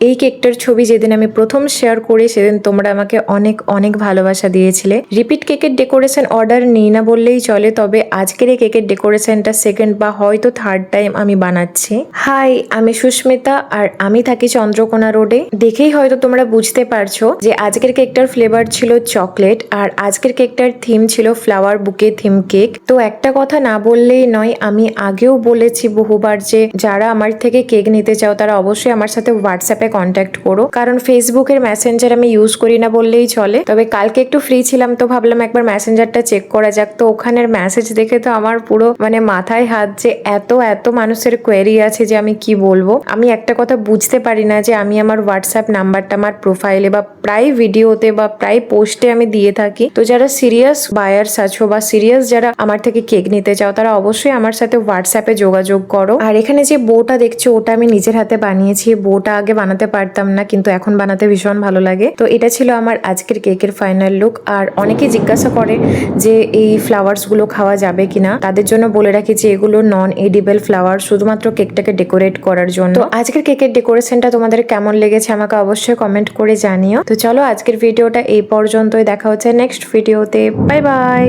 এই কেকটার ছবি যেদিন আমি প্রথম শেয়ার করি সেদিন তোমরা আমাকে অনেক অনেক ভালোবাসা দিয়েছিলে। রিপিট কেকের ডেকোরেশন অর্ডার নিই না বললেই চলে, তবে আজকের এই কেকের ডেকোরেশনটা সেকেন্ড বা হয়তো থার্ড টাইম আমি বানাচ্ছি। হাই, আমি সুস্মিতা আর আমি থাকি চন্দ্রকোনা রোডে। দেখেই হয়তো তোমরা বুঝতে পারছো যে আজকের কেকটার ফ্লেভার ছিল চকলেট আর আজকের কেকটার থিম ছিল ফ্লাওয়ার বুকে থিম কেক। তো একটা কথা না বললেই নয়, আমি আগেও বলেছি বহুবার যে যারা আমার থেকে কেক নিতে চাও তারা অবশ্যই আমার সাথে হোয়াটসঅ্যাপে কন্ট্যাক্ট করো, কারণ ফেসবুকের মেসেঞ্জার আমি ইউজ করি না বললেই চলে। তবে কালকে একটু ফ্রি ছিলাম তো ভাবলাম একবার মেসেঞ্জারটা চেক করা যাক। তো ওখানের মেসেজ দেখে তো আমার পুরো মাথায় হাত, যে এত এত মানুষের কোয়েরি আছে যে আমি কি বলবো। আমি একটা কথা বুঝতে পারি না যে আমি আমার হোয়াটসঅ্যাপ নাম্বারটা আমার প্রোফাইলে বা প্রায় ভিডিওতে বা প্রায় পোস্টে আমি দিয়ে থাকি। তো যারা সিরিয়াস বায়ার্স আছো বা সিরিয়াস যারা আমার থেকে কেক নিতে চাও তারা অবশ্যই আমার সাথে হোয়াটসঅ্যাপে যোগাযোগ করো। আর এখানে যে বউটা দেখছো ওটা আমি নিজের হাতে বানিয়েছি। বউটা আগে বানাতে পারতাম না, কিন্তু এখন বানাতে ভীষণ ভালো লাগে। তো এটা ছিল আমার আজকের কেকের ফাইনাল লুক। আর অনেকে জিজ্ঞাসা করে যে এই ফ্লাওয়ার্স গুলো খাওয়া যাবে কিনা, তাদের জন্য বলে রাখি যে এগুলো নন এডিবল ফ্লাওয়ার, শুধুমাত্র কেকটাকে ডেকোরেট করার জন্য। তো আজকের কেকের ডেকোরেশনটা তোমাদের কেমন লেগেছে আমাকে অবশ্যই কমেন্ট করে জানিও। তো চলো আজকের ভিডিওটা এই পর্যন্তই, দেখা হচ্ছে নেক্সট ভিডিওতে। Bye bye.